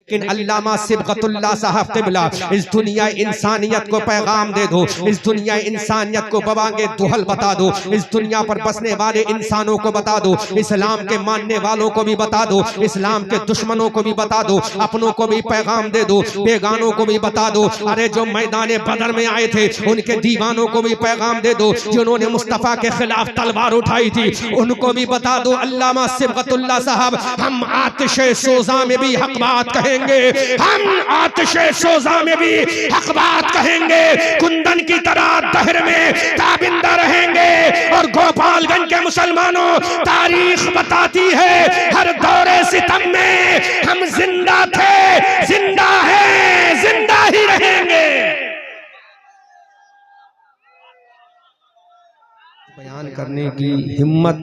लेकिन अल्लामा सिबगतुल्लाह साहब क़िबला इस दुनिया इंसानियत को पैगाम दे दो, इस दुनिया इंसानियत को बवांगे दुहल बता दो, इस दुनिया पर बसने वाले इंसानों को बता दो, इस्लाम के मानने वालों को भी बता दो, इस्लाम के दुश्मनों को भी बता दो, अपनों को भी पैगाम दे दो, बेगानों को भी बता दो। अरे जो मैदान बदर में आए थे उनके दीवानों को भी पैगाम दे दो, जिन्होंने मुस्तफा के खिलाफ तलवार उठाई थी उनको भी बता दो। अल्लामा सिबगतुल्लाह साहब, हम आतिशे सोजा में भी हक बात कहेंगे, हम आतिशे सोजा में भी हक बात कहेंगे, कुंदन की तरह दहर में ताबिंदा रहेंगे। और गोपालगंज के मुसलमानों, तारीख बताती है हर दौरे सितम में हम जिंदा थे, जिंदा हैं, जिंदा ही रहेंगे। बयान करने की हिम्मत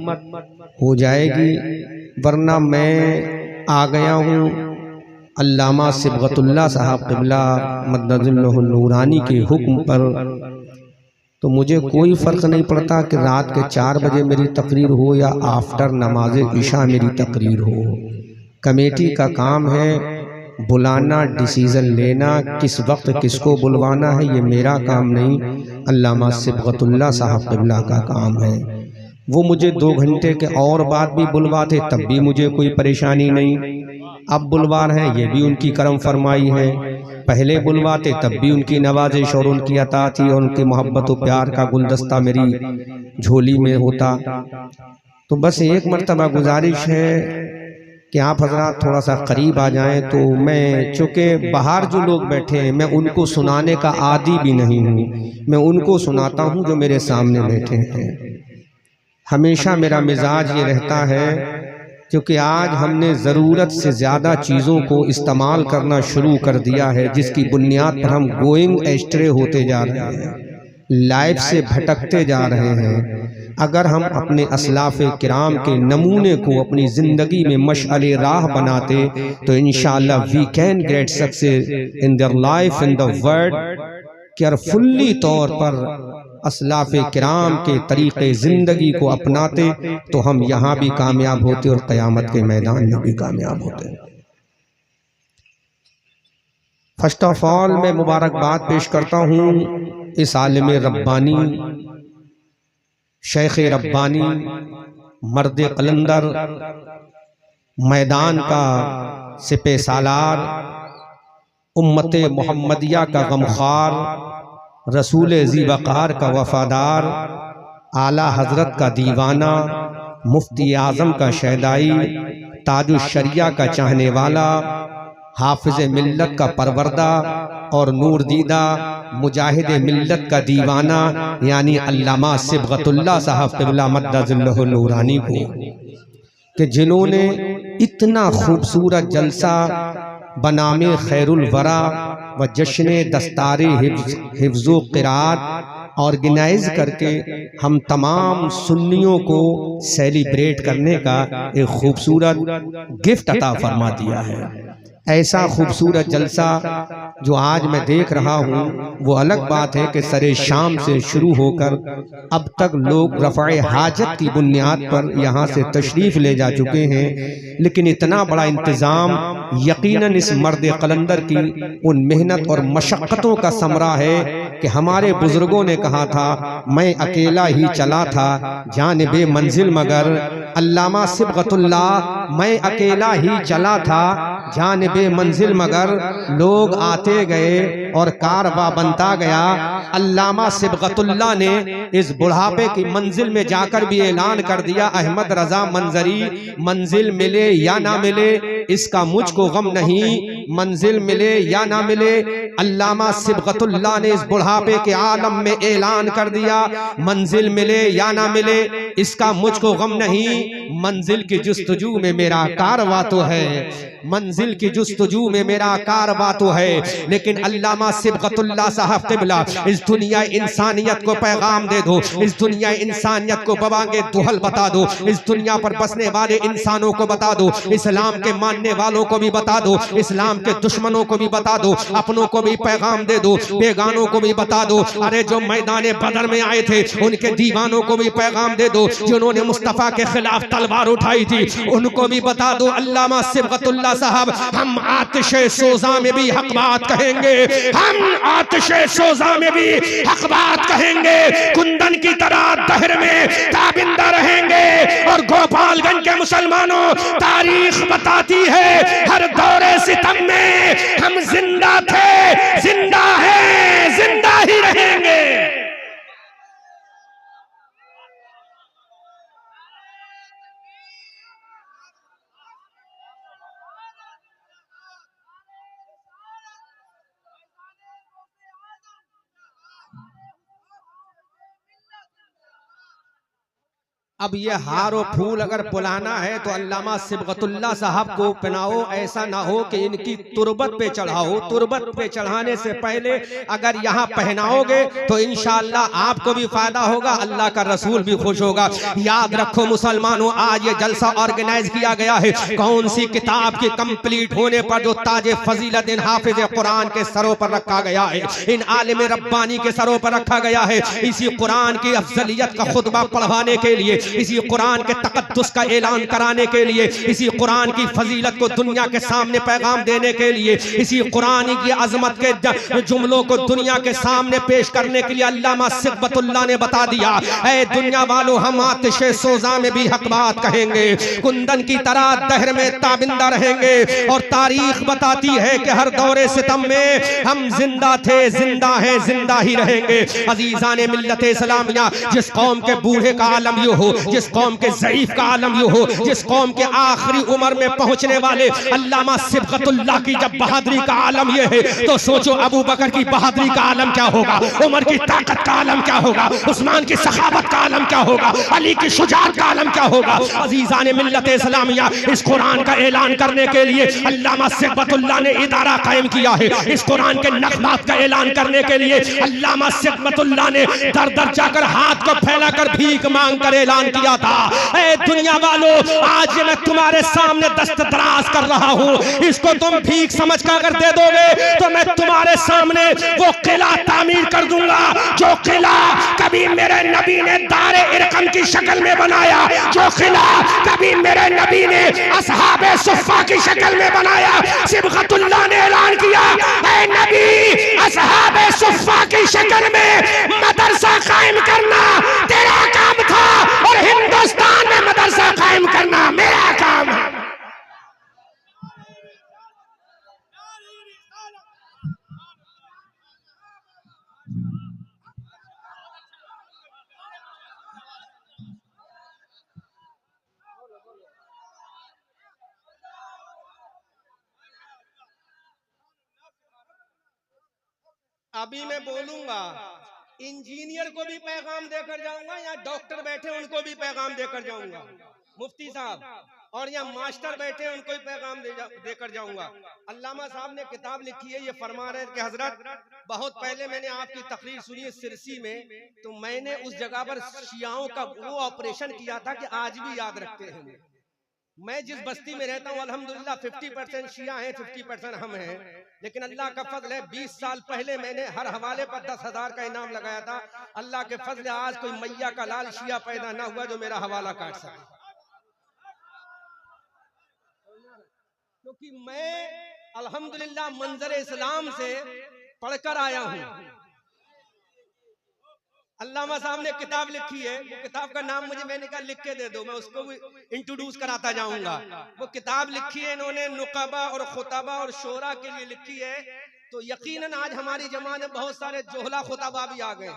हो जाएगी, वरना मैं आ गया हूँ अल्लामा सिबगतुल्लाह साहब क़िबला मद्दजुल्लहुल नूरानी के हुक्म पर। तो मुझे कोई फ़र्क नहीं पड़ता कि रात के 4 बजे मेरी तकरीर हो या आफ्टर नमाज इशा मेरी तकरीर हो। कमेटी का काम है बुलाना, डिसीज़न लेना, किस वक्त किसको बुलवाना है, ये मेरा काम नहीं, अल्लामा सिबगतुल्लाह साहब क़िबला का काम है। वो मुझे 2 घंटे के और बाद भी बुलवाते तब भी मुझे कोई परेशानी नहीं। अब बुलवा रहे हैं, ये भी उनकी करम फरमाई है। पहले बुलवाते तब भी उनकी नवाजिश और उनकी अता थी और उनकी मोहब्बत और प्यार का गुलदस्ता मेरी झोली में होता। तो बस एक मर्तबा गुजारिश है कि आप हजरात थोड़ा सा करीब आ जाएं। तो मैं चूँकि बाहर जो लोग बैठे हैं मैं उनको सुनाने का आदी भी नहीं हूँ, मैं उनको सुनाता हूँ जो मेरे सामने बैठे हैं। हमेशा मेरा मिजाज ये रहता है, क्योंकि आज हमने ज़रूरत से ज़्यादा चीज़ों को इस्तेमाल करना शुरू कर दिया है, जिसकी बुनियाद पर हम गोइंग एस्ट्रे होते जा रहे हैं, लाइफ से भटकते जा रहे हैं। अगर हम अपने असलाफ़े किराम के नमूने को अपनी ज़िंदगी में मशअले राह बनाते तो इंशाअल्लाह we can get success in their life in the world. Carefully तौर पर असलाफ़े किराम के तरीक़े ज़िंदगी को अपनाते तो हम यहाँ भी कामयाब होते और क़यामत के मैदान में भी कामयाब होते। फर्स्ट ऑफ ऑल मैं मुबारकबाद पेश करता हूँ इस आलिम रब्बानी, शेख रब्बानी, मर्द कलंदर, मैदान का सिपे सालार, उम्मत मोहम्मदिया का गमखार, रसूल ज़ीवकार का वफ़ादार, आला हज़रत का दीवाना, मुफ्ती आज़म का शहदाई, ताजुश शरिया का चाहने वाला, हाफिज़ मिल्लत का परवरदा और नूर दीदा मुजाहिद मिल्लत का दीवाना यानी अल्लामा सिबगतुल्लाह साहब क़िबला मद्दजुल्लहुल नूरानी को, कि जिन्होंने इतना खूबसूरत जलसा बनामे खैरुल वरा व जश्न दस्तारे हिफ्ज़ो क़िरात ऑर्गेनाइज करके हम तमाम सुन्नियों को सेलिब्रेट करने का एक खूबसूरत गिफ्ट अता फरमा दिया है। ऐसा खूबसूरत जलसा जो आज मैं देख रहा हूँ, वो अलग बात है कि सरे शाम से शुरू होकर अब तक लोग रफ़ाए हाजत की बुनियाद पर यहाँ से तशरीफ़ ले जा चुके हैं, लेकिन इतना बड़ा इंतज़ाम यकीनन इस मर्द कलंदर की उन मेहनत और मशक्क़तों का समरा है कि हमारे बुजुर्गों ने कहा था, मैं अकेला ही चला था जानिबे मंजिल मगर, अल्लामा सिबगतुल्लाह मैं अकेला ही चला था जानिबे मंजिल मगर, लोग आते गए और कारवा बनता गया। अल्लामा सिबगतुल्लाह ने इस बुढ़ापे की मंजिल में जाकर भी ऐलान कर दिया, अहमद रजा मंजरी मंजिल मिले या ना मिले इसका मुझको गम नहीं, मंजिल मिले या ना मिले। अल्लामा सिबगतुल्लाह ने इस बुढ़ापे के आलम में ऐलान कर दिया, मंजिल मिले या ना मिले इसका मुझको गम नहीं, मंजिल की जुस्तजू में मेरा कारवा तो है, मंजिल की जुस्तजू में मेरा कारवा तो है। लेकिन अल्लामा सिबगतुल्लाह साहब क़िबला इस दुनिया इंसानियत को पैगाम दे दो, इस दुनिया इंसानियत को बवांगे दुहल बता दो, इस दुनिया पर बसने वाले इंसानों को बता दो, इस्लाम के मानने वालों को भी बता दो, इस्लाम के दुश्मनों को भी बता दो, अपनों को भी पैगाम दे दो, बेगानों को भी बता दो। अरे जो मैदान बदर में आए थे उनके दीवानों को भी पैगाम दे दो, जिन्होंने मुस्तफा के खिलाफ तलवार उठाई थी उनको भी बता दो। अल्लामा सिबगतुल्लाह साहब, हम आतिशे सोजा में भी हक बात कहेंगे, हम आतिशे सोजा में भी हक बात कहेंगे, कुंदन की तरह दहर में ताबिंदा रहेंगे। और गोपालगंज के मुसलमानों, तारीख बताती है हर दौरे सितम में हम जिंदा थे, जिंदा है, जिंदा ही रहेंगे। अब ये हार और फूल अगर पुलाना है तो अल्लामा सिबगतुल्लाह साहब को पहनाओ, ऐसा ना हो कि इनकी तुरबत पे चढ़ाओ। तुरबत पे चढ़ाने से पहले अगर यहाँ पहनाओगे तो इंशाअल्लाह आपको भी फायदा होगा, अल्लाह का रसूल भी खुश होगा। याद रखो मुसलमानों, आज ये जलसा ऑर्गेनाइज किया गया है कौन सी किताब के कंप्लीट होने पर, जो ताजे फजीलत इन हाफिज कुरान के सरों पर रखा गया है, इन आलिम रब्बानी के सरों पर रखा गया है। इसी कुरान की अफजलियत का खुतबा पढ़वाने के लिए, इसी कुरान के तकद्दुस का ऐलान कराने के लिए, इसी कुरान की फजीलत को दुनिया के सामने पैगाम देने के लिए, इसी कुरान की अजमत के जुमलों को दुनिया के सामने पेश करने के लिए अल्लामा सिबगतुल्लाह ने बता दिया, ऐ दुनिया वालों, हम आतिशे सोजा में भी हक बात कहेंगे, कुंदन की तरह दहर में ताबिंदा रहेंगे। और तारीख बताती है कि हर दौरे सितम में हम जिंदा थे, जिंदा है, जिंदा ही रहेंगे। अजीजान मिल्लत इस्लामिया, जिस कौम के बूढ़े का आलम यूं हो, जिस कौम के ज़ईफ का आलम यूं हो, जिस कौम के आखिरी उम्र में पहुंचने वाले अल्लामा सिबगतुल्लाह की जब बहादुरी का आलम यह है, तो सोचो अबू बकर की बहादुरी का आलम क्या होगा, उमर की ताकत का आलम क्या होगा, उस्मान की सखावत का आलम क्या होगा, अली की शुजाअत का आलम क्या होगा। अजीजान मिल्लत इस्लामिया, इस कुरान का ऐलान करने के लिए अल्लामा सिबगतुल्लाह ने इदारा कायम किया है। इस कुरान के नगमात का ऐलान करने के लिए अल्लामा सिबगतुल्लाह ने दर दर जाकर हाथ को फैलाकर भीख मांग कर ऐलान किया था, ऐ दुनिया वालों, आज मैं तुम्हारे सामने दस्त दराज कर रहा हूँ, इसको तुम भीख समझ कर अगर दे दोगे तो मैं तुम्हारे सामने वो किला तामीर कर दूंगा, जो किला कभी मेरे नबी ने दारे इरकम की शक्ल में बनाया, जो किला कभी मेरे नबी ने असहाबे सुफ़ा की शक्ल में बनाया। सिबगतुल्लाह ने ऐलान किया, ऐ नबी, असहाबे सुफ़ा की शक्ल में मदरसा कायम करना तेरा काम था, और हिंदुस्तान में मदरसा कायम करना मेरा काम है। अभी मैं बोलूंगा, इंजीनियर को भी पैगाम देकर जाऊंगा, या डॉक्टर बैठे उनको भी पैगाम देकर जाऊंगा, मुफ्ती साहब और यहाँ मास्टर बैठे उनको भी पैगाम देकर जाऊंगा। अल्लामा साहब ने किताब लिखी है, ये फरमा रहे कि हजरत, बहुत पहले मैंने आपकी तकरीर सुनी है सिरसी में, तो मैंने उस जगह पर शियाओं का वो ऑपरेशन किया था कि आज भी याद रखते हैं। मैं जिस बस्ती में रहता हूँ अल्हम्दुलिल्लाह 50% शिया हैं, 50% हम हैं, लेकिन अल्लाह का फजल है 20 साल पहले मैंने हर हवाले पर 10,000 का इनाम लगाया था। अल्लाह के फजल आज कोई मैया का लाल शिया पैदा ना हुआ जो मेरा हवाला काट सके, क्योंकि मैं अल्हम्दुलिल्लाह मंजर इस्लाम से पढ़कर आया हूँ। अल्लामा साहब ने किताब लिखी है, वो किताब का नाम मुझे, मैंने कहा लिख के दे दो, मैं उसको भी इंट्रोड्यूस कराता जाऊंगा। वो किताब लिखी है इन्होंने नुकबा और खुतबा और शोरा के लिए लिखी है, तो यकीनन आज हमारी जमात में बहुत सारे जोहला खुतबा भी आ गए,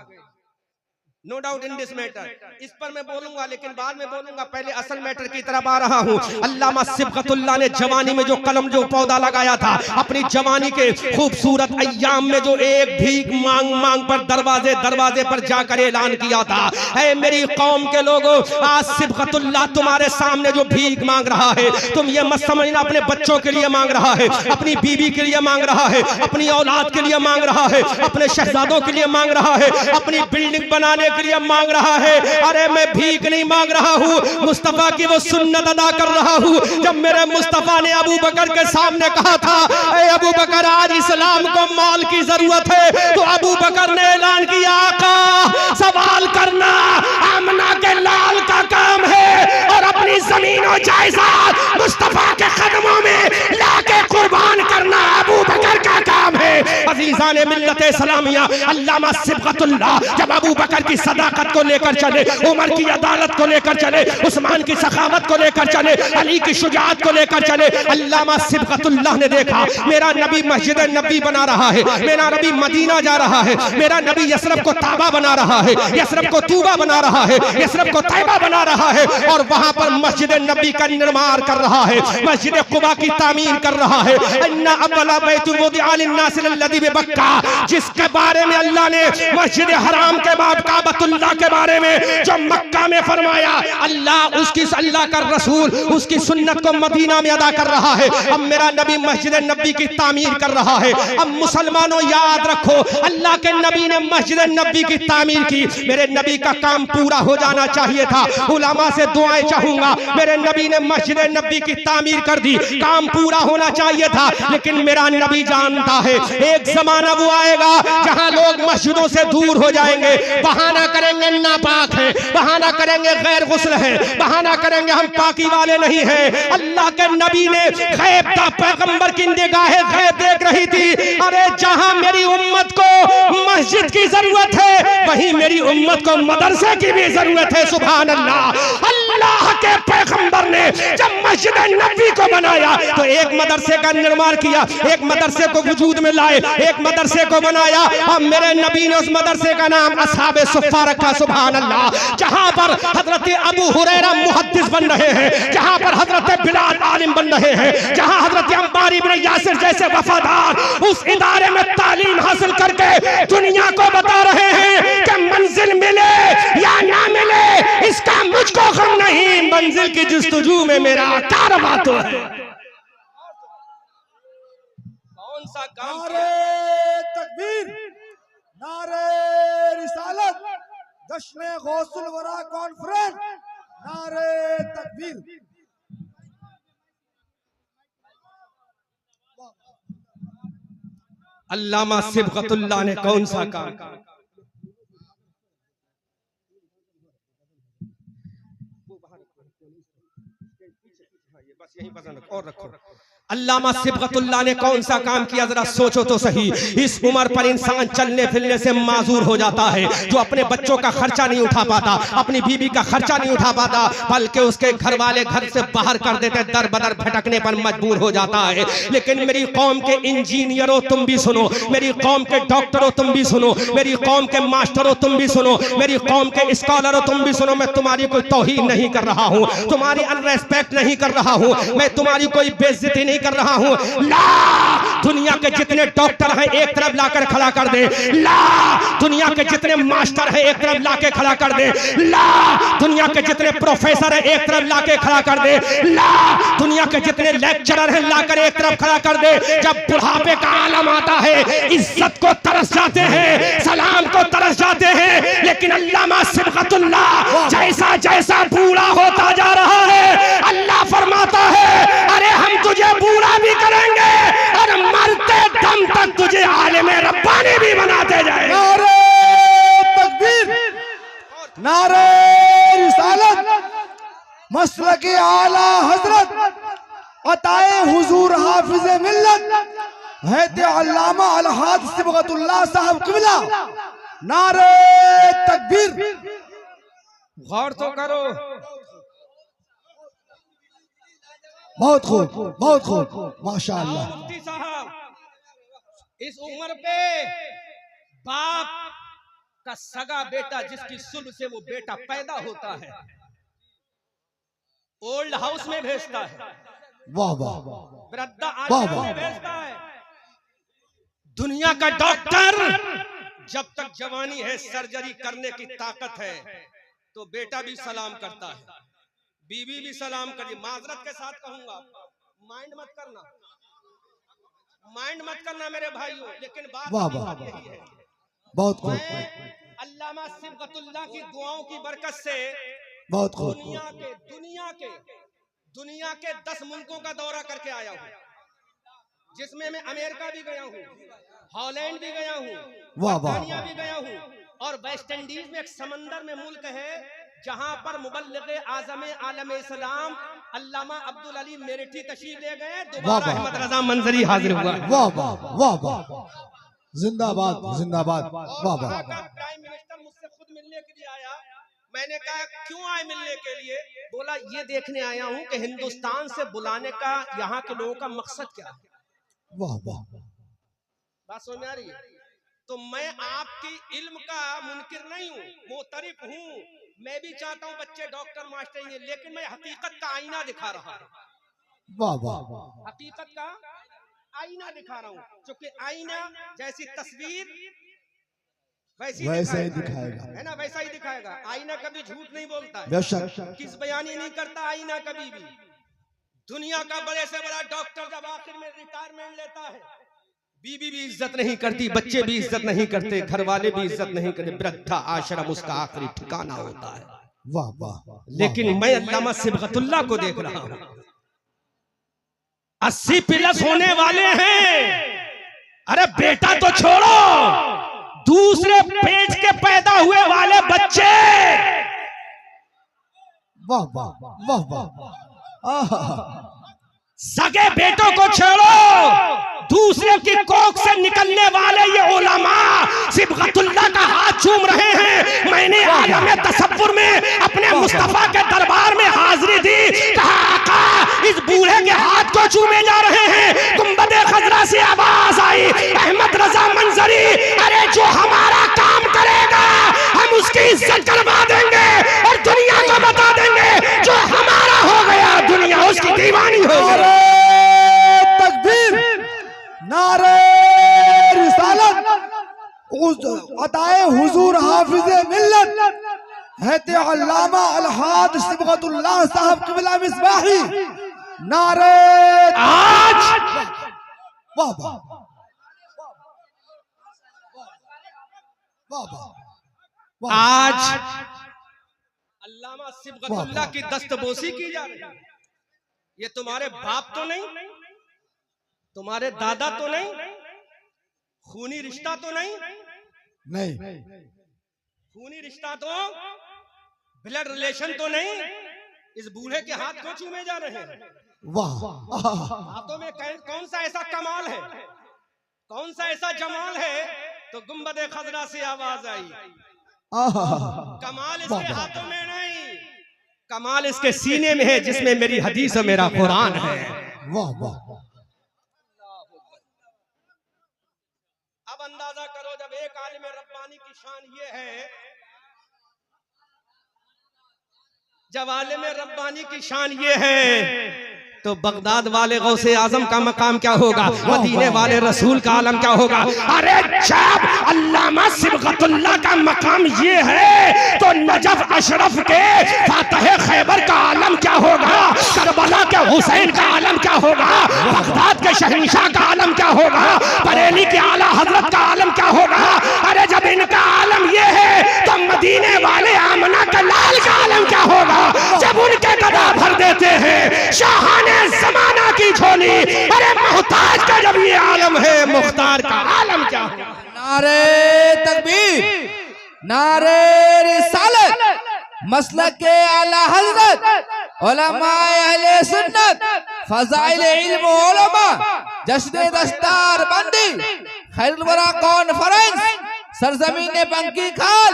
no doubt in this matter. इस पर मैं बोलूंगा, लेकिन बाद में बोलूंगा, पहले असल मैटर की तरफ आ रहा हूँ। अल्लामा सिबगतुल्लाह ने जवानी में जो कलम जो पौधा लगाया था, अपनी जवानी के खूबसूरत अय्याम में जो एक भीख मांग मांग पर दरवाजे दरवाजे पर जाकर ऐलान किया था, ऐ मेरी कौम के लोगों, आज सिबगतुल्लाह तुम्हारे सामने जो भीख मांग रहा है, तुम ये मत समझना अपने बच्चों के लिए मांग रहा है, अपनी बीवी के लिए मांग रहा है, अपनी औलाद के लिए मांग रहा है, अपने शहजादों के लिए मांग रहा है, अपनी बिल्डिंग बनाने के लिए मांग रहा है। अरे मैं भीख नहीं मांग रहा हूँ, मुस्तफा की वो सुन्नत अदा कर रहा हूँ। जब मेरे मुस्तफा ने अबू बकर के सामने कहा था, ऐ अबू बकर, आज इस्लाम को माल की जरूरत है, तो अबू बकर ने ऐलान किया, आका, सवाल करना आमना के लाल का काम है, और अपने अपनी जमीन और जायदाद मुस्तफा के कदमों में लाके कुर्बान करना अबू बकर का काम है। अजीजान मिल्लत सलामिया, अल्लामा सिबगतुल्लाह जब अबू बकर की सदाकत को लेकर चले, उमर की अदालत को लेकर चले, उस्मान की सखावत को लेकर चले, अली की शुजाअत को लेकर चले, अल्लामा सिबगतुल्लाह ने देखा मेरा नबी मस्जिद नबी बना रहा है, मेरा नबी मदीना जा रहा है, मेरा नबी यसरब को ताबा बना रहा है, यसरब को तूबा बना रहा है, यसरब को तैबा बना रहा है, और वहां पर मस्जिद नबी का निर्माण कर रहा है, मस्जिद कुबा की तामीर कर रहा है। अन्ना अव्वला बैतुल वुदिअ लिन्नास लल्लज़ी बिबक्का, जिसके बारे में अल्लाह ने मस्जिद हराम के बाद काबतुल्लाह के बारे में जो मक्का में फरमाया, अल्लाह का रसूल उसकी सुन्नत को मदीना में अदा कर रहा है। अब मेरा नबी मस्जिद नबी की तामीर कर रहा है। अब मुसलमानों याद रखो, अल्लाह के नबी ने मस्जिद नबी की तामीर की, मेरे नबी का काम पूरा हो जाना चाहिए था। उलमा से दुआएं चाहूंगा, मेरे नबी ने मस्जिद नबी की तामीर कर दी, काम पूरा होना चाहिए था। लेकिन मेरा नबी जानता है एक जमाना वो आएगा जहां लोग मस्जिदों से दूर हो जाएंगे, बहाना करेंगे नापाक है, बहाना करेंगे गैर गुस्ल है, बहाना करेंगे हम पाकी वाले नहीं हैं। अल्लाह के नबी ने गैब का पैगंबर की निगाहें गैब देख रही थी। अरे जहां मेरी उम्मत को मस्जिद की जरूरत है, वहीं मेरी उम्मत को मदरसे की भी जरूरत है। सुभान अल्लाह। अल्लाह के पैगंबर ने जब मस्जिद नबी को बनाया तो एक मदरसे का निर्माण किया, एक मदरसे को वजूद में लाए, एक मदरसे को बनाया। अब मेरे नबी ने उस मदरसे का नाम असहाबे सुफ़्फ़ा रखा। सुभान अल्लाह। जहां पर हजरत अबू हुरैरा मुहद्दिस बन रहे हैं, जहां पर हजरत बिलाल आलिम बन रहे हैं, जहां हजरत अम्मार इब्न यासिर जैसे वफादार उस इदारे में तालीम हासिल करके दुनिया को बता रहे हैं कि मंजिल मिले या ना मिले इसका मुझको गम नहीं, मंजिल की जुस्तजू में मेरा कारवां तो है। कौन सा काम? नारे तकबीर, नारे रिसालत, जश्न गौसुल वरा कॉन्फ्रेंस, नारे तकबीर। अल्लामा सिबगतुल्लाह ने कौन सा काम? बस यही पसंद और रखो। अल्लामा सिबगतुल्लाह ने कौन सा काम किया, जरा सोचो तो सही। इस उम्र पर इंसान चलने फिरने से माजूर हो जाता है, जो अपने बच्चों का खर्चा नहीं उठा पाता, अपनी बीवी का खर्चा नहीं उठा पाता, बल्कि उसके घर वाले घर से बाहर कर देते, दर बदर भटकने पर मजबूर हो जाता है। लेकिन मेरी कौम के इंजीनियरों तुम भी सुनो, मेरी कौम के डॉक्टरों तुम भी सुनो, मेरी कौम के मास्टरों तुम भी सुनो, मेरी कौम के स्कॉलरों तुम भी सुनो। मैं तुम्हारी कोई तौहीन नहीं कर रहा हूँ, तुम्हारी अनरेस्पेक्ट नहीं कर रहा हूँ, मैं तुम्हारी कोई बेइज्जती नहीं कर रहा हूं। ला दुनिया के जितने डॉक्टर हैं एक तरफ लाकर खड़ा कर दे, ला दुनिया के जितने मास्टर हैं एक तरफ लाके खड़ा कर दे, ला दुनिया के जितने प्रोफेसर हैं एक तरफ लाके खड़ा कर दे, ला दुनिया के जितने लेक्चरर हैं लाकर एक तरफ खड़ा कर दे। जब बुढ़ापे का आलम आता है, इज्जत को तरस जाते हैं, सलाम को तरस जाते हैं। लेकिन अल्लामा सिबगतुल्लाह जैसा जैसा बूढ़ा होता जा रहा है, अल्लाह फरमाता है अरे हम तुझे बूढ़ा भी करेंगे और मरते दम तक तुझे आलिम रब्बानी भी बनाते जाएंगे। नारे तकबीर, नारे रिसालत, मसलके आला हजरत अताए हुजूर हाफिज मिल्लत हैते अल्लामा अलहाज सिबगतुल्लाह साहब क़िबला। नारे तकबीर। गौर तो करो। बहुत खूब, बहुत खूब, माशाअल्लाह। मुफ्ती साहब, इस उम्र पे बाप का सगा बेटा जिसकी सुल्ब से वो बेटा पैदा होता है, ओल्ड हाउस में भेजता है, वाह वाह, वृद्धा आश्रम में भेजता है। दुनिया का डॉक्टर जब तक जवानी है, सर्जरी करने की ताकत है, तो बेटा भी सलाम करता है, बीवी भी सलाम करिए। माजरत के साथ कहूंगा, माइंड मत करना, माइंड मत करना मेरे भाइयों, लेकिन बात यही है। बहुत खूब। अल्लामा सिबगतुल्लाह की दुआओं की बरकत से बहुत खूब। दुनिया के 10 मुल्कों का दौरा करके आया हूँ, जिसमें मैं अमेरिका भी गया हूँ, हॉलैंड भी गया हूँ, बर्तानिया भी गया हूँ, और वेस्ट इंडीज में एक समंदर में मुल्क है जहां पर मुबल्लिग आज़म आलम इस्लाम अल्लामा अब्दुल अली मेरठी तशरीफ ले गए, दोबारा अहमद रजा मंजरी हाजिर हुआ। वाह वाह वाह वाह, जिंदाबाद जिंदाबाद, वाह वाह। प्राइम मिनिस्टर मुझसे खुद मिलने के लिए आया। मैंने कहा क्यों आए मिलने के लिए? बोला ये देखने आया हूं कि हिंदुस्तान से बुलाने का यहाँ के लोगों का मकसद क्या है। वाह वाह, बात समझ में आ रही है? तो मैं आपकी इल्म का मुनकिर नहीं हूँ, मोतरिफ हूँ। मैं भी चाहता हूँ बच्चे डॉक्टर मास्टर इंजीनियर, लेकिन मैं हकीकत का आईना दिखा रहा हूँ। वाह वाह, हकीकत का आईना दिखा रहा हूँ, क्योंकि आईना जैसी तस्वीर वैसे ही दिखाएगा, है ना, वैसा ही दिखाएगा। आईना कभी झूठ नहीं बोलता है, बेशक, किस बयानी नहीं करता आईना कभी भी। दुनिया का बड़े से बड़ा डॉक्टर जब आखिर में रिटायरमेंट लेता है, बीवी भी इज्जत नहीं करती, बच्चे भी इज्जत नहीं करते, घर वाले भी इज्जत नहीं करते, वृद्धा आश्रम उसका आखिरी ठिकाना होता है। वाह वाह। लेकिन मैं अल्लामा सिबगतुल्लाह को देख रहा हूं, 80 प्लस होने वाले हैं। अरे बेटा तो छोड़ो, दूसरे पेट के पैदा हुए वाले बच्चे, वाह वाह वाह वाह, सगे बेटों को छोड़ो, दूसरे की कोख से निकलने वाले ये उलमा सिबगतुल्लाह का हाथ चूम रहे हैं। मैंने आलम तसव्वुर में अपने मुस्तफा के दरबार में हाजिरी दी, कहा आका इस बूढ़े के हाथ को चूमे जा रहे हैं। गुंबदे खजरा से आवाज आई, अहमद रजा मंजरी, अरे जो हमारा काम करेगा हम उसकी इज्जत करवा देंगे और दुनिया को बता देंगे जो हमारा हो गया दुनिया उसकी दीवानी हो गई। तकबीर, नारे रिसालत, अताए हुजूर हाफिज़े मिल्लत हैते अल्लामा अलहाद सिबगतुल्लाह साहब क़िबला मिसबाही, नारे आज वाह वाह वाह वाह, आज अल्लामा सिबगतुल्लाह की दस्तबोसी की जा रही है। ये तुम्हारे बाप तो नहीं, तुम्हारे दादा तो नहीं, खूनी रिश्ता तो नहीं, खूनी रिश्ता तो ब्लड रिलेशन तो नहीं, इस बूढ़े के हाथ क्यों चूमे जा रहे हैं? वाह, हाथों में कौन सा ऐसा कमाल है, कौन सा ऐसा जमाल है? तो गुंबदे खजरा से आवाज आई, कमाल इसके हाथों में नहीं, कमाल इसके सीने में है जिसमें मेरी हदीस और मेरा कुरान है। वाह वाह, अब अंदाजा करो जब एक आलिम रब्बानी की शान ये है, जब आलिम रब्बानी की शान ये है, तो बगदाद वाले गौसे आजम का मकाम क्या होगा, मदीने वाले रसूल का आलम क्या होगा। अरे जब अल्लामा सिबगतुल्लाह का मकाम ये है तो नजफ अशरफ के फातह खैबर का आलम क्या होगा, करबला के हुसैन का आलम क्या होगा, बगदाद के शहंशाह का आलम क्या होगा, बरेली के आला हजरत का आलम क्या होगा। अरे जब इनका आलम ये है तो मदीने वाले आमना का लाल का आलम क्या होगा, जब उनके गदा भर देते हैं शाहाने जमाना की झोली। अरे मोहताज का जब ये आलम है, मुख्तार का आलम क्या होगा। नारे तकबीर, नारे रिसालत, मसलक के आला हजरत, उलमाए अहले सुन्नत, फज़ाइल इल्म उलमा, जश्न दस्तार बंदी, खैरुल वरा कॉन्फ्रेंस, सरजमीन पंकी खाल,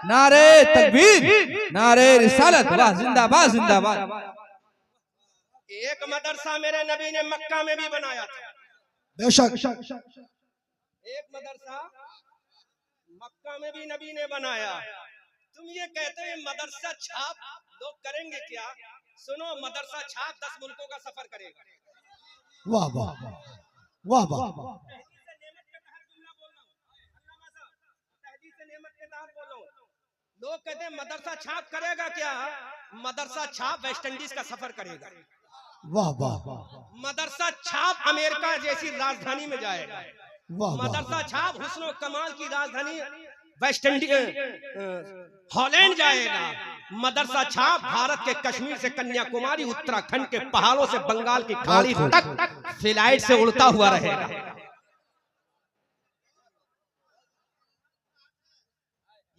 नारे तकबीर, नारे रिसालत, वाह जिंदाबाद जिंदाबाद। एक मदरसा मेरे नबी ने मक्का में भी बनाया था, बेशक, एक मदरसा मक्का में भी नबी ने बनाया। तुम ये कहते हो मदरसा छाप लोग करेंगे क्या? सुनो, मदरसा छाप 10 मुल्कों का सफर करेगा। वाह वाह वाह वाह, लोग कहते हैं मदरसा छाप करेगा क्या? मदरसा छाप वेस्ट इंडीज का सफर करेगा। वाह वाह, मदरसा छाप अमेरिका जैसी राजधानी में जाएगा। वाह, मदरसा छाप हुस्न कमाल की राजधानी वेस्ट इंडीज हॉलैंड जाएगा। मदरसा छाप भारत के कश्मीर से कन्याकुमारी, उत्तराखंड के पहाड़ों से बंगाल की खाड़ी तक फ्लाइट से उड़ता हुआ रहेगा।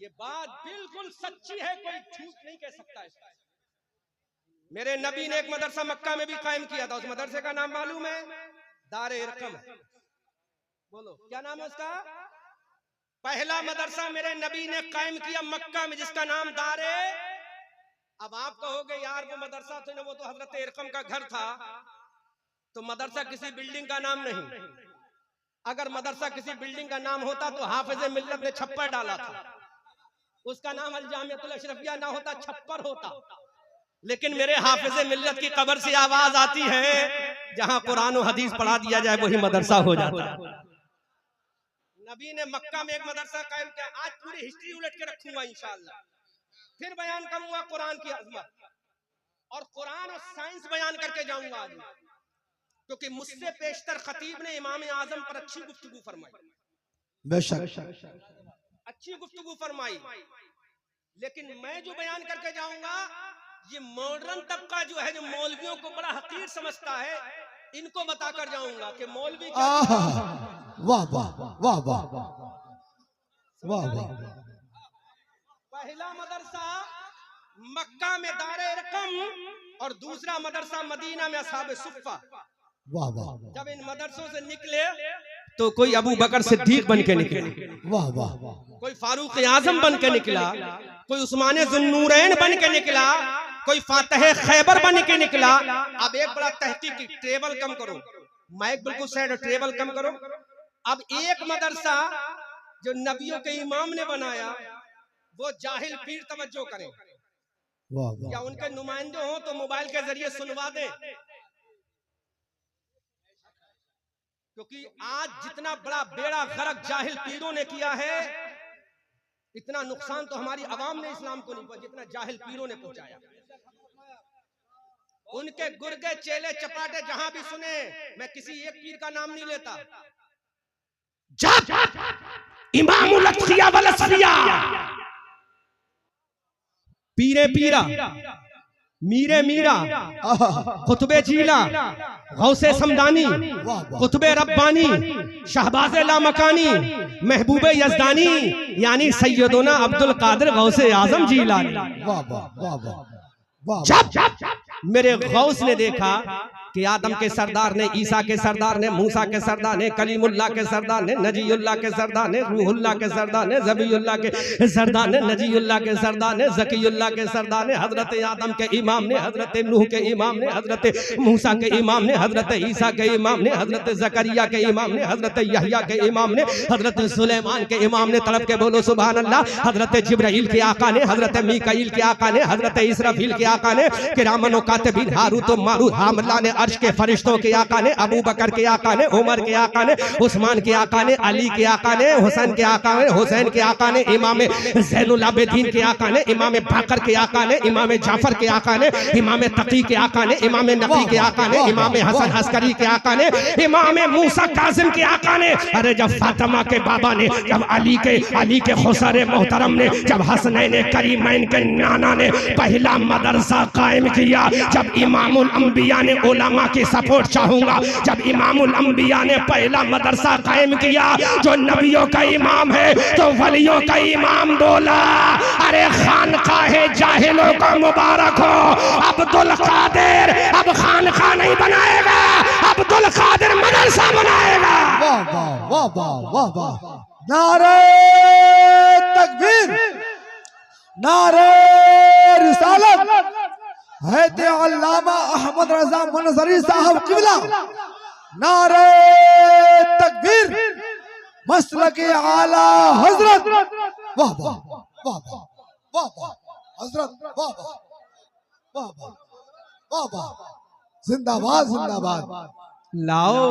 ये बात बिल्कुल सच्ची है, कोई झूठ नहीं कह सकता इसका। मेरे नबी ने एक मदरसा मक्का में भी कायम किया था, उस मदरसे का नाम मालूम है? दारे इरकम। बोलो क्या नाम है उसका? पहला मदरसा मेरे नबी ने कायम किया मक्का में, जिसका नाम दारे। अब आप कहोगे यार वो मदरसा तो ना, वो तो हजरत इरकम का घर था, तो मदरसा किसी बिल्डिंग का नाम नहीं। अगर मदरसा किसी बिल्डिंग का नाम होता तो हाफिज मिल्लत ने छप्पर डाला था, उसका नाम अल जामिअतुल अशरफिया ना होता, छप्पर होता। लेकिन मेरे हाफिज मिल्लत की कब्र से आवाज आती है, जहां कुरान और हदीस पढ़ा दिया जाए वही मदरसा हो जाता है। नबी ने मक्का में एक मदरसा कायम किया। आज पूरी हिस्ट्री उलट के रखूंगा इंशाअल्लाह, फिर बयान करूंगा कुरान की अजमत, और कुरान और साइंस बयान करके जाऊंगा आज, क्योंकि मुझसे पेशतर खतीब ने इमाम आजम पर अच्छी गुफ्तगू फरमाई, बेशक अच्छी गुफ्तगू फरमाई। लेकिन मैं जो बयान करके जाऊंगा, ये मॉडर्न तबका जो है, जो मौलवियों को बड़ा हकीर समझता है, इनको बताकर जाऊंगा कि मौलवी क्या। वाह वाह वाह वाह वाह वाह। पहला मदरसा मक्का में दारे इरकम और दूसरा मदरसा मदीना में असहाबे सुफ़्फ़ा। वाह वाह। जब इन मदरसों से निकले तो कोई अबू बकर सिद्दीक बन के निकले, वाह वाह वाह। कोई फारूक आजम बन के निकला, कोई उस्मान ज़ुन्नूरैन बन के निकला, कोई फातह खैबर बन के निकला। अब एक बड़ा तहकीक, ट्रेवल कम करो, माइक बिल्कुल साइड, ट्रेवल कम करो। अब एक मदरसा जो नबियों के इमाम ने बनाया, वो जाहिल पीर तवज्जो करें, या उनके नुमाइंदे हो तो मोबाइल के जरिए सुनवा दें, क्योंकि आज जितना बड़ा बेड़ा गर्क जाहिल पीरों ने किया है, इतना नुकसान तो हमारी आवाम ने इस्लाम को नहीं पहुंचा जितना जाहिल पीरों ने पहुंचाया। उनके गुर्गे चेले चपाटे जहां भी सुने, मैं किसी एक पीर का नाम नहीं लेता, जब इमामुल अत्किया वल अस्फिया, पीरे पीरा, मीरे मीरा, कुतुबे जीला, गौसे समदानी, कुतुबे रब्बानी, शहबाज़े लामकानी, महबूबे यज़दानी, यानी सैयदना अब्दुल कादिर गौसे आजम जीलानी। जब मेरे गौस ने देखा कि आदम के सरदार ने, ईसा के सरदार ने, मूसा के सरदार ने, कलीमुल्लाह के सरदार ने, नजीउल्लाह के सरदार ने, रूहुल्लाह के सरदार ने, ज़बीउल्लाह के सरदार ने, नजीउल्लाह के सरदार ने, ज़कीउल्लाह के सरदार ने, हजरत आदम के इमाम ने, हजरत नूह के इमाम ने, हजरत मूसा के इमाम ने, हजरत ईसा के इमाम ने, हजरत ज़करिया के इमाम ने, हजरत यहया के इमाम ने, हजरत सुलेमान के इमाम ने, तड़प के बोलो सुभान अल्लाह, हजरत जिब्राइल के आका ने, हजरत मीकाईल के आका ने, हजरत इसराफील के आका ने, किरामन व कातिबीन हारूत व मारूत, हामला ने, अर्श के फरिश्तों के आका ने, अबू बकर के आका ने, उमर के आका ने, उस्मान के आका ने, अली के आका ने, हुसैन के आका ने, हुसैन के आका ने, इमाम ज़ैनुल आबिदीन के आका ने, इमाम बाकर के आका ने, इमाम जाफर के आका ने, इमाम तकी के आका ने, इमाम नबी के आका ने, इमाम हसन अस्करी के आका ने, इमाम मूसा काज़िम के आका ने। अरे जब फातिमा के बाबा ने, जब अली के खुसरे मोहतरम ने, जब हसनैन करीमैन के नाना ने पहला मदरसा कायम किया, जब इमामुल अंबिया ने, उलमा की सपोर्ट चाहूंगा, जब इमामुल अंबिया ने पहला मदरसा कायम किया, जो नबियों का इमाम है तो वलियों का इमाम बोला, अरे खानकाहे जाहिलों का मुबारक हो, अब्दुल कादिर अब खानका नहीं बनाएगा, अब्दुल कादिर मदरसा बनाएगा। वाह वाह वाह वाह वाह वाह। नारे तकबीर, नारे रिसालत, हैदे अल्लामा अहमद रजा मंजरी साहब किबला, नारे तकबीर, मसलके आला हजरत, वाह वाह वाह वाह वाह हजरत, वाह वाह वाह वाह वाह वाह, जिंदाबाद जिंदाबाद, लाओ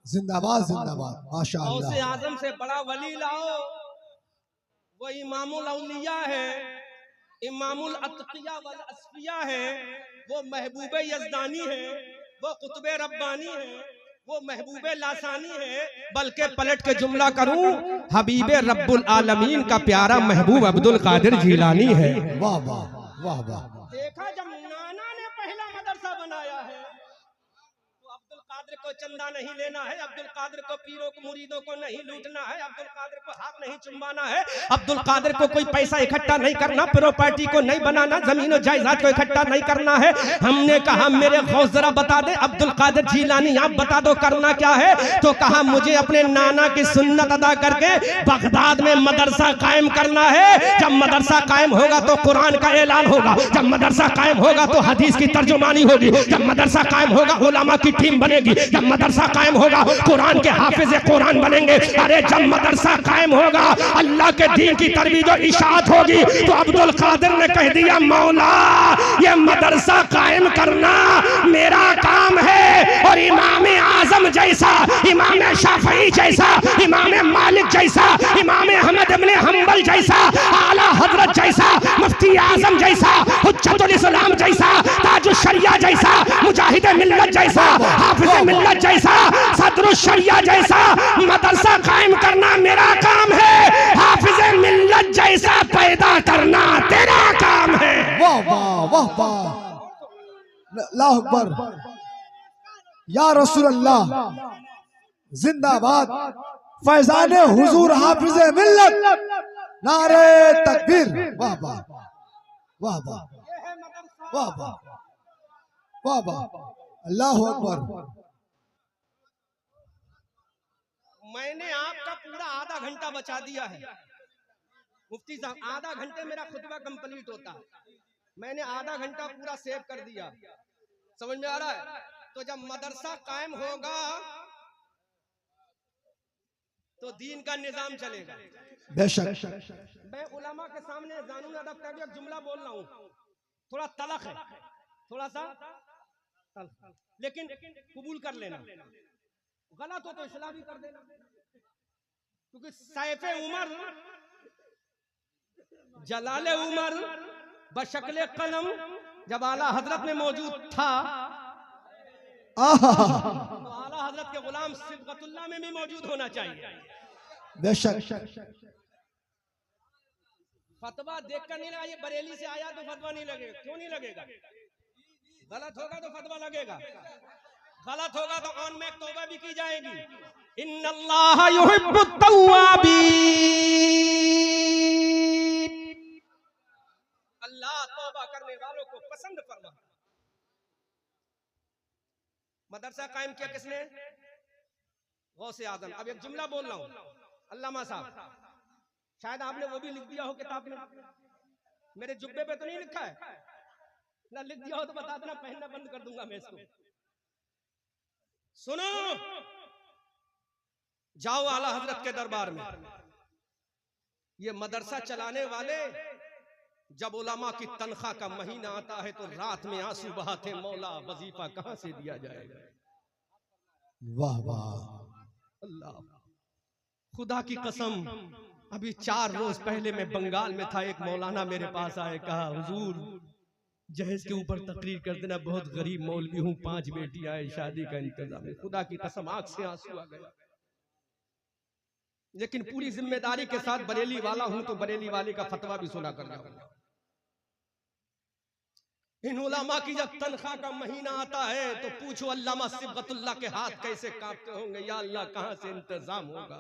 जिंदाबाद जिंदाबाद, माशाअल्लाह। गौसे आजम से बड़ा वली लाओ, वो इमामुल औलिया है, इमामुल अत्किया वल अस्फिया है, वो महबूबे यज़दानी है, वो कुतुबे रब्बानी है, वो महबूबे लासानी है। बल्कि पलट के जुमला करूं, हबीबे रब्बुल आलमीन का प्यारा महबूब अब्दुल कादिर जीलानी है। वाह वाह वाह वाह। देखा जब नाना ने पहला मदरसा बनाया है तो अब्दुल कादिर कादिर को चंदा नहीं लेना है, अब्दुल कादिर को पीरों को मुरीदों को नहीं लूटना है, अब्दुल कादिर को हाथ नहीं चुम्बाना है, अब्दुल कादिर को कोई पैसा इकट्ठा नहीं करना, प्रॉपर्टी को नहीं बनाना, जमीन और जायदाद को इकट्ठा नहीं करना है। हमने कहा मेरे गौस जरा बता दे अब्दुल कादिर जिलानी आप बता दो करना क्या है। तो कहा मुझे अपने नाना की सुन्नत अदा करके बगदाद में मदरसा कायम करना है। जब मदरसा कायम होगा तो कुरान का ऐलान होगा, जब मदरसा कायम होगा तो हदीस की तर्जुमानी होगी, जब मदरसा कायम होगा उलमा की टीम बनेगी, जब मदरसा कायम होगा कुरान के हाफिज कुरान बनेंगे। अरे जब मदरसा कायम होगा अल्लाह के दीन की तरबीज और इशाअत होगी। तो अब्दुल कादिर ने कह दिया मौला ये मदरसा कायम करना मेरा काम है। और इमाम आजम जैसा, इमाम शाफई जैसा, इमाम मालिक जैसा, इमाम अहमद इब्न हंबल जैसा, आला हजरत जैसा, मुफ्ती आजम जैसा, हुज्जतुल इस्लाम जैसा, ताजुश शरिया जैसा, मुजाहिद मिल्लत जैसा, हाफिज मिल्लत जैसा, सदरुश शरिया जैसा मदरसा कायम करना मेरा काम है। हाफिज मिल्लत जैसा पैदा करना तेरा काम है। वाह वाह वाह वाह, अल्लाह अकबर, या रसूल अल्लाह जिंदाबाद, फैजान हुजूर हाफिज मिल्लत, नारे तकबीर, वाह वाह वाह वाह वाह वाह वाह वाह, अल्लाह अकबर। मैंने आपका पूरा आधा घंटा बचा दिया है मुफ्ती साहब, आधा घंटे मेरा खुतबा कंप्लीट होता है, मैंने आधा घंटा पूरा सेव कर दिया। समझ में आ रहा है? तो जब मदरसा कायम होगा तो दीन का निजाम चलेगा। बेशक मैं उलमा के सामने ज़ानुन अदब का भी एक जुमला बोल रहा हूँ, थोड़ा तलख है, थोड़ा सा तलख, लेकिन कबूल कर लेना, गलत हो तो इस्लाह भी कर देना। क्योंकि सैफ उमर, जलाले उमर बशक्ल कलम जब आला हजरत में मौजूद था तो आला हजरत के गुलाम सिबगतुल्लाह में भी मौजूद होना चाहिए। बेशक फतवा देखकर नहीं लगा, ये बरेली से आया तो फतवा नहीं लगेगा। क्यों नहीं लगेगा? गलत होगा तो फतवा लगेगा, गलत होगा तो ऑन में तौबा भी की जाएगी। इन्नल्लाह युहिब्बुत तव्वाबीन, अल्लाह तौबा करने वालों को पसंद फरमाता। मदरसा कायम किया किसने? गौसे आजम। अब एक जुमला बोल रहा हूं, अल्लामा साहब, शायद आपने वो भी लिख दिया हो किताब में, मेरे जुब्बे पे तो नहीं लिखा है ना, लिख दिया हो तो बता देना, पहनना बंद कर दूंगा मैं इसको। सुनो, जाओ आला हजरत के दरबार में, ये मदरसा चलाने वाले जब उलमा की तनख्वाह का महीना आता है तो रात में आंसू बहाते, मौला वजीफा कहां से दिया जाएगा। वाह वाह, अल्लाह, खुदा की कसम, अभी 4 रोज पहले मैं बंगाल में था, एक मौलाना मेरे पास आए, कहा हुजूर जहेज के ऊपर तकरीर कर देना, बहुत गरीब मौलवी हूँ, 5 बेटी आए, शादी का इंतजाम है। खुदा की कसम आंख से आंसू आ गया, लेकिन पूरी जिम्मेदारी के साथ बरेली वाला हूं तो बरेली वाले का फतवा भी सुना कर जाऊंगा। इन उलमा की जब तनख्वाह का महीना आता है तो पूछो अल्लामा सिबगतुल्लाह के हाथ कैसे कांपते होंगे। या अल्लाह, कहां से इंतजाम होगा,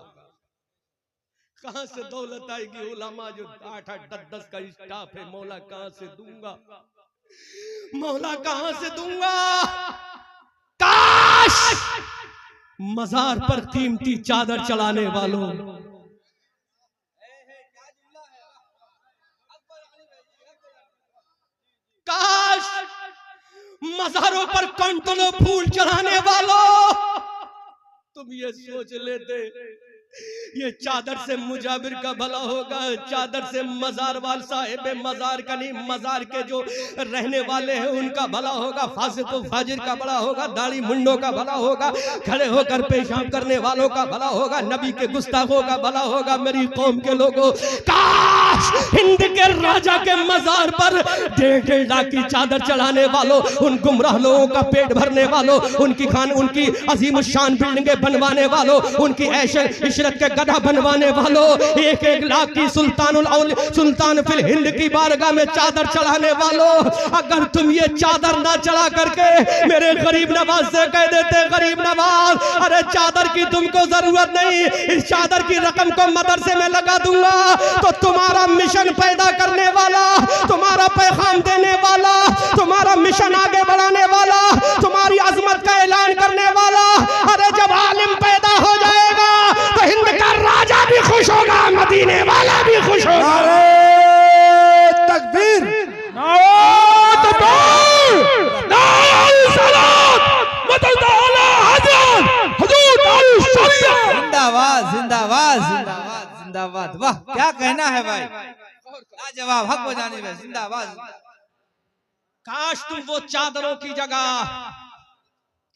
कहां से दौलत आएगी। उलमा जो 8-8, 10-10 का स्टाफ है, मौला कहां से दूंगा, मौला कहां से दूंगा। काश मजार पर कीमती चादर चढ़ाने वालों, काश मजारों पर कंटों फूल चढ़ाने वालों, तुम ये सोच लेते ये चादर से मुजाबिर का भला होगा, चादर से मजार वाल साहिब मजार का नहीं, मजार के जो रहने वाले हैं उनका भला होगा, फासिक व फाजिर का भला होगा, दाढ़ी मुंडों का भला होगा, खड़े होकर पेशाब करने वालों का भला होगा, नबी के गुस्ताखों का भला होगा। मेरी कौम के लोगों, काश हिंद के राजा के मजार पर 1.5 लाख की चादर चढ़ाने वालों, उन गुमराह लोगों का पेट भरने वालों, उनकी अजीम शान बिल्डिंगें बनवाने वालों, उनकी ऐश इशरत के गधा बनवाने वालों, 1-1 लाख की सुल्तान फिल हिंद की बारगाह में चादर चढ़ाने वालों, अगर तुम ये चादर ना चढ़ा करके मेरे गरीब नवाज से कह देते, गरीब नवाज अरे चादर की तुमको जरूरत नहीं, इस चादर की रकम को मदरसे में लगा दूंगा, तो तुम्हारा मिशन पैदा करने वाला, तुम्हारा पैगाम देने वाला, तुम्हारा मिशन आगे बढ़ाने वाला, तुम्हारी अजमत का ऐलान करने वाला, अरे जब आलिम पैदा हो जाएगा तो हिंद का राजा भी खुश होगा, मदीने वाला भी खुश होगा। नारे तकबीर, जिंदाबाद जिंदाबाद जिंदाबाद जिंदाबाद। वाह क्या कहना है भाई, जवाब हक बजाने में जिंदाबाद। काश तुम वो चादरों की जगह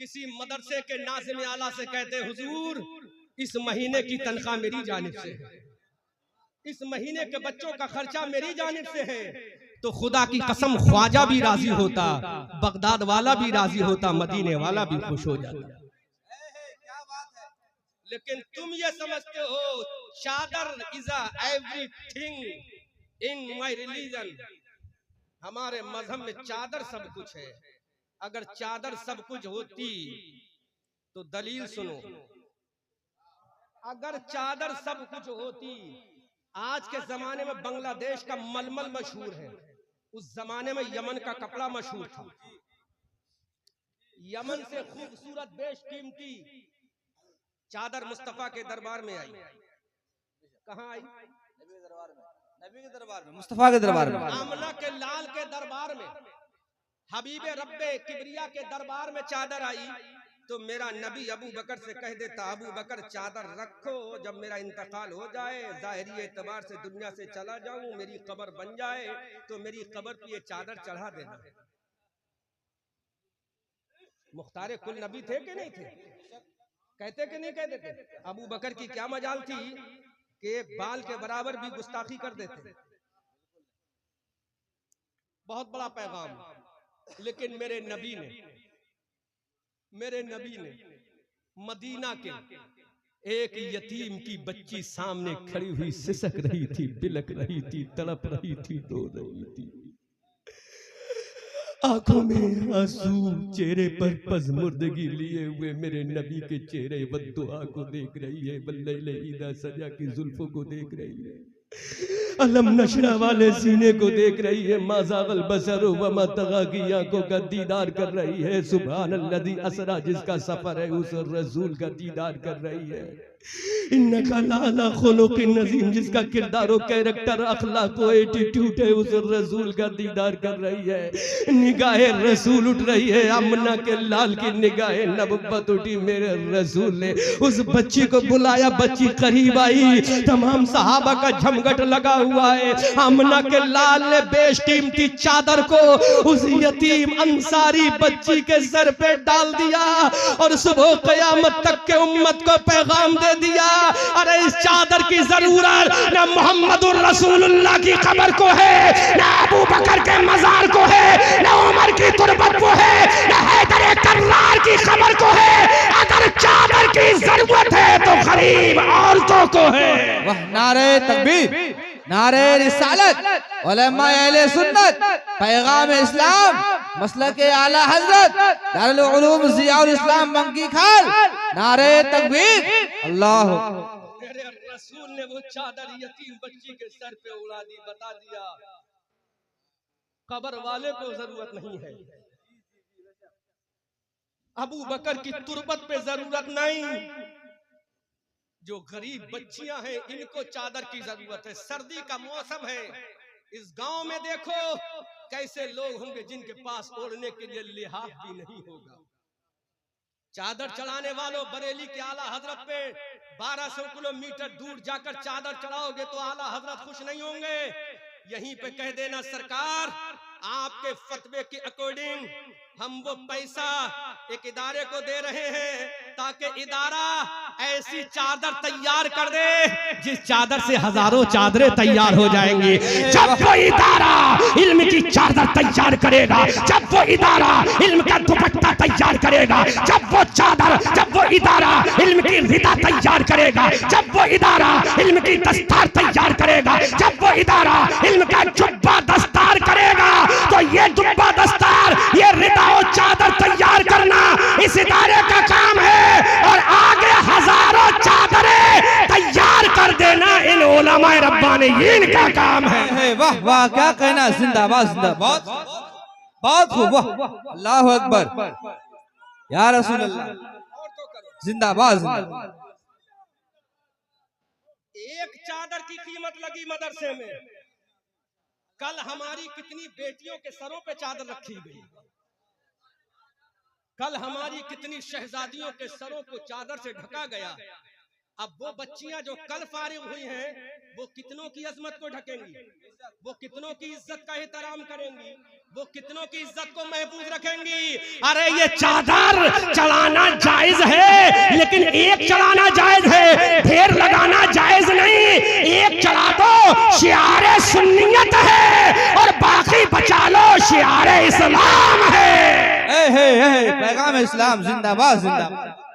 किसी मदरसे के नाज़िम आला से कहते, हुजूर इस महीने की तनख्वाह मेरी जानिब से है, इस महीने के बच्चों का खर्चा मेरी जानिब से है, तो खुदा की कसम ख्वाजा भी राजी होता, बगदाद वाला भी राजी होता, मदीने वाला भी खुश हो जाता। लेकिन तुम ये समझते हो चादर is everything in my religion, हमारे मजहब में चादर सब कुछ है। अगर चादर सब कुछ होती तो दलील सुनो, अगर चादर सब कुछ होती, आज के जमाने में बांग्लादेश का मलमल मशहूर है, उस जमाने में यमन का कपड़ा मशहूर था। यमन से खूबसूरत बेशकीमती चादर मुस्तफा के दरबार में आई। कहाँ आई? नबी के दरबार में, मुस्तफा के दरबार में, आमना के लाल के दरबार में, हबीबे रब्बे किबरिया के दरबार में चादर आई। तो मेरा नबी अबू बकर से कह देता, अबू बकर चादर रखो, जब मेरा इंतकाल हो जाए, जाहिरी एतबार से दुनिया से चला जाऊं, मेरी कब्र बन जाए, तो मेरी कब्र पे ये चादर चढ़ा देना। मुख्तार कुल नबी थे कि नहीं थे? कहते कि नहीं कहते थे? अबू बकर की क्या मजाल थी कि एक बाल के बराबर भी गुस्ताखी कर देते। बहुत बड़ा पैगाम। लेकिन मेरे नबी ने मदीना के एक यतीम की बच्ची सामने खड़ी हुई सिसक रही थी, बिलक रही थी, तड़प रही थी, रो रही थी, आंखों में आंसू, चेहरे पर पज़मुर्दगी लिए हुए मेरे नबी के चेहरे बद्दुआ को देख रही है, बल्लैल ईदा सजा की जुल्फों को देख रही है, अलम नशरा वाले सीने को देख रही है, माज़ागल बसर व मा तगा की आंखों का दीदार कर रही है। सुभानल्लज़ी असरा, जिसका सफर है उस रसूल का दीदार कर रही है। इन्नका लाला खुलुक़िन नज़ीम, जिसका किरदार और कैरेक्टर, अखलाक और एटीट्यूड है, उस रसूल का दीदार कर रही है। निगाहे रसूल उठ रही है, आमना के लाल की निगाहे नबुव्वत उठी। मेरे रसूल ने उस बच्ची को बुलाया, बच्ची करीब आई, तमाम सहाबा का झमघट लगा हुआ है। आमना के लाल ने बेशकीमती चादर को उस यतीम अंसारी बच्ची के सर पे डाल दिया और सुबह क़यामत तक के उम्मत को पैगाम दे दिया, अरे इस चादर की जरूरत न मोहम्मदुर रसूलुल्लाह की कब्र को है, न अबू बकर के मजार को है, न उमर की तुरबत को है, न हैदर कर्रार की कब्र को है। अगर चादर की जरूरत है तो गरीब औरतों को है। वाह, नारे तकबीर, नारे रिसालत, उलमा अहले सुन्नत, पैगाम इस्लाम, मसलक आला हजरत दारुल उलूम ज़ियाउल इस्लाम मंकी खाल, नारे तकबीर, अल्लाह। मेरे रसूल ने वो चादर यतीम बच्ची के सर पे उड़ा दी, बता दिया कब्र वाले को जरूरत नहीं है, अबू बकर की तुरबत पे जरूरत नहीं, जो गरीब बच्चियां हैं इनको चादर की जरूरत है। सर्दी का मौसम है, इस गांव में देखो कैसे लोग होंगे जिनके पास ओढ़ने के लिए लिहाफ भी नहीं होगा। चादर चढ़ाने वालों, बरेली के आला हजरत पे 1200 किलोमीटर दूर जाकर चादर चढ़ाओगे तो आला हजरत खुश नहीं होंगे। यहीं पे कह देना, सरकार आपके फतवे के अकॉर्डिंग हम वो पैसा एक इदारे को दे रहे हैं ताकि इदारा ऐसी चादर तैयार कर दे जिस चादर से हजारों चादरें तैयार हो जाएंगी। जब वो इदारा इल्म की चादर तैयार करेगा, जब वो इदारा इल्म का दुपट्टा तैयार करेगा, जब वो इदारा इल्म की रिदा तैयार करेगा, जब वो इदारा इल्म की दस्तार तैयार करेगा, जब वो इदारा इल्म का जुब्बा दस्तार करेगा, तो ये जुब्बा दस्तार, ये रिदा और चादर तैयार करना इस इदारे का काम है। और आगे हजारों चादरें तैयार कर देना इन उलमाए रब्बानीयीन का काम है। वाह वाह, क्या कहना, जिंदाबाद जिंदाबाद, बहुत खूब, वाह अल्लाह अकबर या रसूल अल्लाह, जिंदाबाद जिंदाबाद। एक चादर की कीमत लगी मदरसे में, कल हमारी कितनी बेटियों के सरों पे चादर रखी गई, कल हमारी कितनी शहजादियों के सरों को चादर से ढका गया। अब वो बच्चियां जो कल फारिग हुई हैं, वो कितनों की अजमत को ढकेंगी, वो कितनों की इज्जत का एहतराम करेंगी, वो कितनों की इज्जत को महफूज रखेंगी। अरे ये चादर चलाना जायज है, लेकिन एक चलाना जायज है, ढेर लगाना जायज नहीं। एक चला दो शियारे सुन्नियत है, और बाकी बचा लो शियारे इस्लाम है। पैगाम इस्लाम जिंदाबाद जिंदाबाद।